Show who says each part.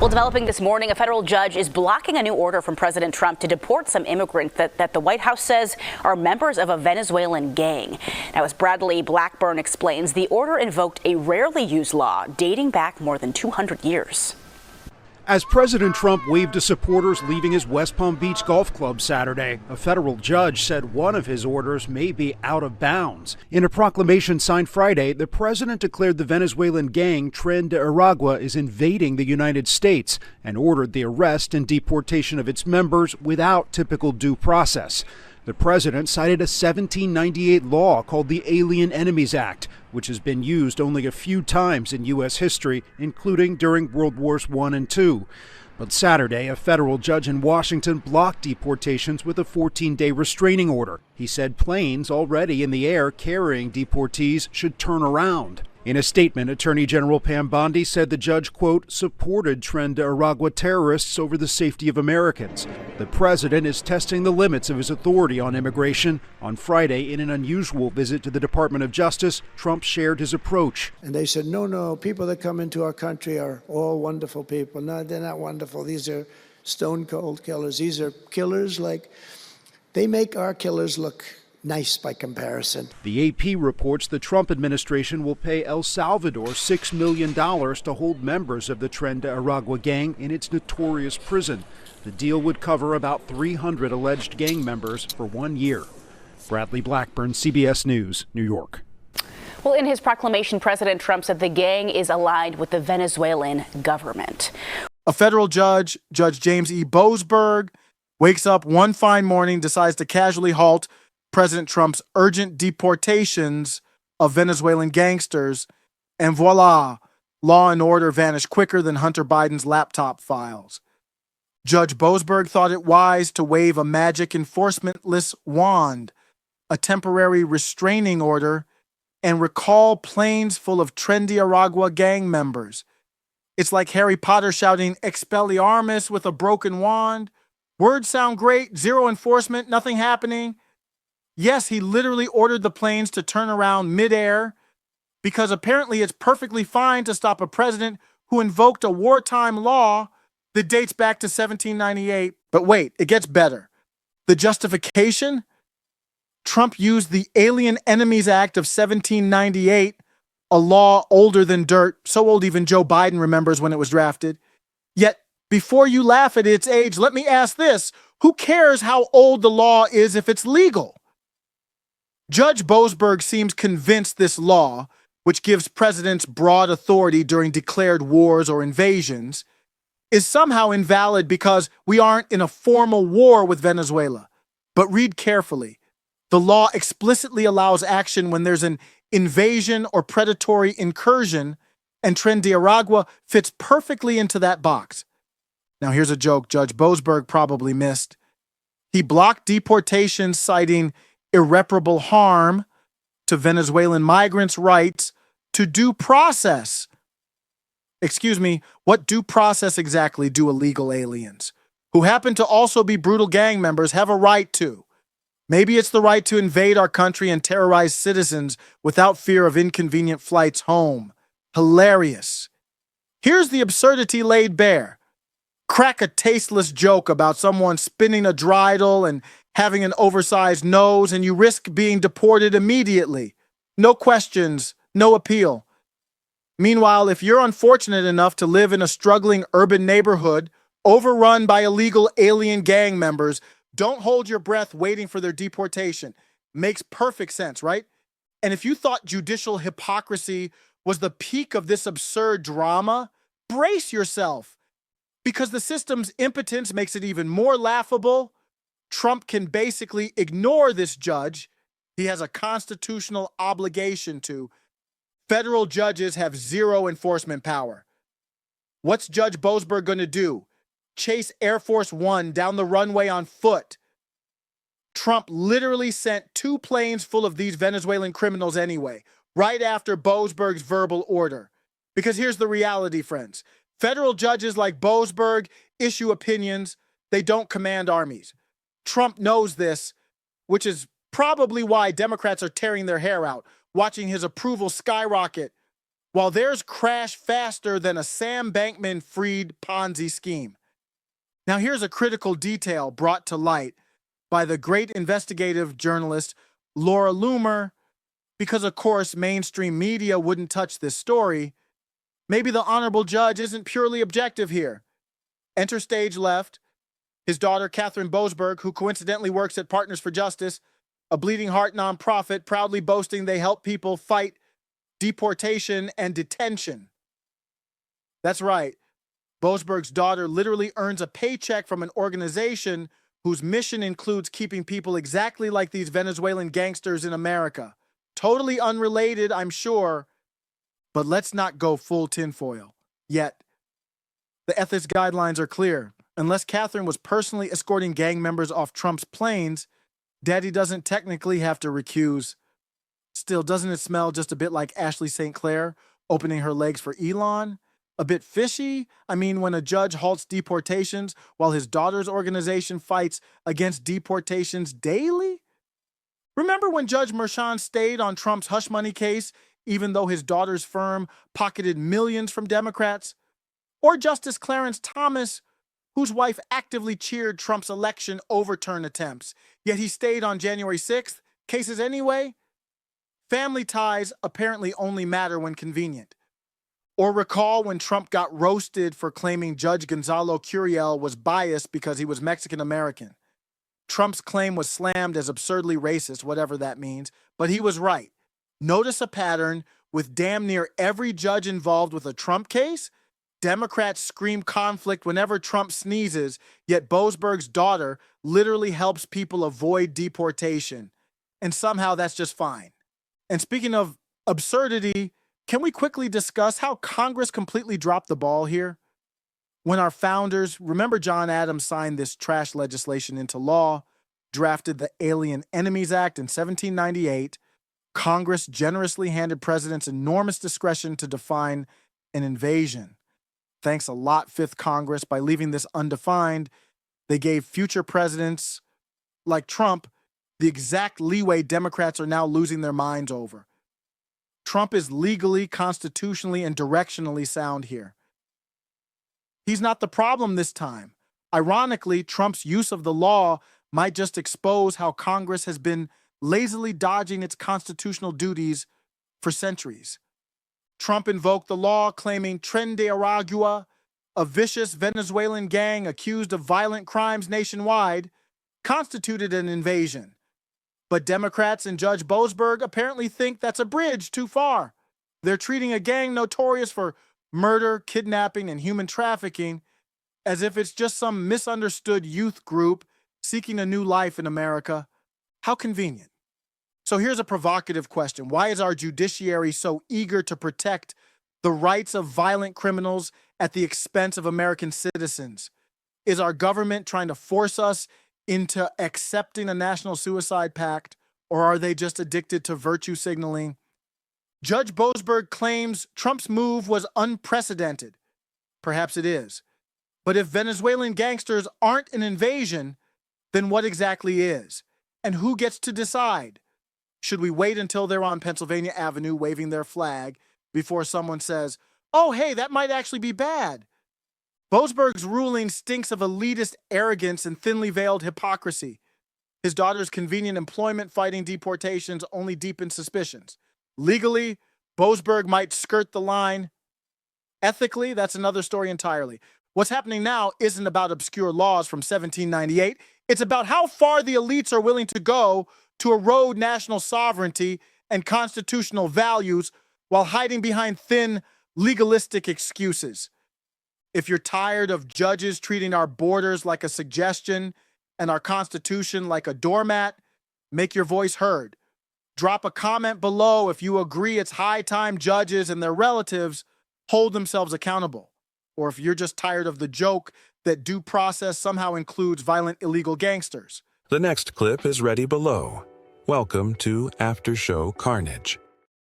Speaker 1: Well, developing this morning, a federal judge is blocking a new order from President Trump to deport some immigrants that the White House says are members of a Venezuelan gang. Now, as Bradley Blackburn explains, the order invoked a rarely used law dating back more than 200 years.
Speaker 2: As President Trump waved to supporters leaving his West Palm Beach golf club Saturday, a federal judge said one of his orders may be out of bounds. In a proclamation signed Friday, the president declared the Venezuelan gang Tren de Aragua is invading the United States and ordered the arrest and deportation of its members without typical due process. The president cited a 1798 law called the Alien Enemies Act, which has been used only a few times in U.S. history, including during World Wars I and II. But Saturday, a federal judge in Washington blocked deportations with a 14-day restraining order. He said planes already in the air carrying deportees should turn around. In a statement, Attorney General Pam Bondi said the judge, quote, supported Tren de Aragua terrorists over the safety of Americans. The president is testing the limits of his authority on immigration. On Friday, in an unusual visit to the Department of Justice, Trump shared his approach.
Speaker 3: And they said, no, people that come into our country are all wonderful people. No, they're not wonderful. These are stone cold killers. These are killers they make our killers look nice by comparison.
Speaker 2: The AP reports the Trump administration will pay El Salvador $6 million to hold members of the Tren de Aragua gang in its notorious prison. The deal would cover about 300 alleged gang members for 1 year. Bradley Blackburn, CBS News, New York.
Speaker 1: Well, in his proclamation, President Trump said the gang is aligned with the Venezuelan government.
Speaker 4: A federal judge, Judge James E. Boasberg, wakes up one fine morning, decides to casually halt President Trump's urgent deportations of Venezuelan gangsters, and voila, law and order vanished quicker than Hunter Biden's laptop files. Judge Boasberg thought it wise to wave a magic enforcementless wand, a temporary restraining order, and recall planes full of Tren de Aragua gang members. It's like Harry Potter shouting Expelliarmus with a broken wand. Words sound great, zero enforcement, nothing happening. Yes, he literally ordered the planes to turn around midair because apparently it's perfectly fine to stop a president who invoked a wartime law that dates back to 1798. But wait, it gets better. The justification? Trump used the Alien Enemies Act of 1798, a law older than dirt, so old even Joe Biden remembers when it was drafted. Yet, before you laugh at its age, let me ask this. Who cares how old the law is if it's legal? Judge Boasberg seems convinced this law, which gives presidents broad authority during declared wars or invasions, is somehow invalid because we aren't in a formal war with Venezuela. But read carefully. The law explicitly allows action when there's an invasion or predatory incursion, and Tren de Aragua fits perfectly into that box. Now here's a joke Judge Boasberg probably missed. He blocked deportation citing irreparable harm to Venezuelan migrants' rights to due process. Excuse me, what due process exactly do illegal aliens, who happen to also be brutal gang members, have a right to? Maybe it's the right to invade our country and terrorize citizens without fear of inconvenient flights home. Hilarious. Here's the absurdity laid bare. Crack a tasteless joke about someone spinning a dreidel and having an oversized nose, and you risk being deported immediately. No questions, no appeal. Meanwhile, if you're unfortunate enough to live in a struggling urban neighborhood overrun by illegal alien gang members, don't hold your breath waiting for their deportation. Makes perfect sense, right? And if you thought judicial hypocrisy was the peak of this absurd drama, brace yourself, because the system's impotence makes it even more laughable. Trump can basically ignore this judge. He has a constitutional obligation to. Federal judges have zero enforcement power. What's Judge Boasberg going to do? Chase Air Force One down the runway on foot? Trump literally sent 2 planes full of these Venezuelan criminals anyway, right after Boasberg's verbal order. Because here's the reality, friends. Federal judges like Boasberg issue opinions. They don't command armies. Trump knows this, which is probably why Democrats are tearing their hair out, watching his approval skyrocket while theirs crashed faster than a Sam Bankman-Fried Ponzi scheme. Now here's a critical detail brought to light by the great investigative journalist Laura Loomer, because of course mainstream media wouldn't touch this story. Maybe the honorable judge isn't purely objective here. Enter stage left, his daughter Catherine Boasberg, who coincidentally works at Partners for Justice, a bleeding heart nonprofit proudly boasting they help people fight deportation and detention. That's right. Boasberg's daughter literally earns a paycheck from an organization whose mission includes keeping people exactly like these Venezuelan gangsters in America. Totally unrelated, I'm sure, but let's not go full tinfoil yet. The ethics guidelines are clear. Unless Catherine was personally escorting gang members off Trump's planes, Daddy doesn't technically have to recuse. Still, doesn't it smell just a bit like Ashley St. Clair opening her legs for Elon? A bit fishy? I mean, when a judge halts deportations while his daughter's organization fights against deportations daily? Remember when Judge Merchan stayed on Trump's hush money case, even though his daughter's firm pocketed millions from Democrats? Or Justice Clarence Thomas, whose wife actively cheered Trump's election overturn attempts, yet he stayed on January 6th? Cases anyway? Family ties apparently only matter when convenient. Or recall when Trump got roasted for claiming Judge Gonzalo Curiel was biased because he was Mexican-American. Trump's claim was slammed as absurdly racist, whatever that means, but he was right. Notice a pattern with damn near every judge involved with a Trump case? Democrats scream conflict whenever Trump sneezes, yet Boasberg's daughter literally helps people avoid deportation. And somehow that's just fine. And speaking of absurdity, can we quickly discuss how Congress completely dropped the ball here? When our founders, remember John Adams signed this trash legislation into law, drafted the Alien Enemies Act in 1798, Congress generously handed presidents enormous discretion to define an invasion. Thanks a lot, Fifth Congress. By leaving this undefined, they gave future presidents like Trump the exact leeway Democrats are now losing their minds over. Trump is legally, constitutionally, and directionally sound here. He's not the problem this time. Ironically, Trump's use of the law might just expose how Congress has been lazily dodging its constitutional duties for centuries. Trump invoked the law claiming Tren de Aragua, a vicious Venezuelan gang accused of violent crimes nationwide, constituted an invasion. But Democrats and Judge Boasberg apparently think that's a bridge too far. They're treating a gang notorious for murder, kidnapping, and human trafficking as if it's just some misunderstood youth group seeking a new life in America. How convenient. So here's a provocative question. Why is our judiciary so eager to protect the rights of violent criminals at the expense of American citizens? Is our government trying to force us into accepting a national suicide pact, or are they just addicted to virtue signaling? Judge Boasberg claims Trump's move was unprecedented. Perhaps it is. But if Venezuelan gangsters aren't an invasion, then what exactly is? And who gets to decide? Should we wait until they're on Pennsylvania Avenue waving their flag before someone says, oh, hey, that might actually be bad? Boasberg's ruling stinks of elitist arrogance and thinly veiled hypocrisy. His daughter's convenient employment fighting deportations only deepens suspicions. Legally, Boasberg might skirt the line. Ethically, that's another story entirely. What's happening now isn't about obscure laws from 1798. It's about how far the elites are willing to go to erode national sovereignty and constitutional values while hiding behind thin, legalistic excuses. If you're tired of judges treating our borders like a suggestion and our Constitution like a doormat, make your voice heard. Drop a comment below if you agree it's high time judges and their relatives hold themselves accountable. Or if you're just tired of the joke that due process somehow includes violent illegal gangsters.
Speaker 5: The next clip is ready below. Welcome to After Show Carnage.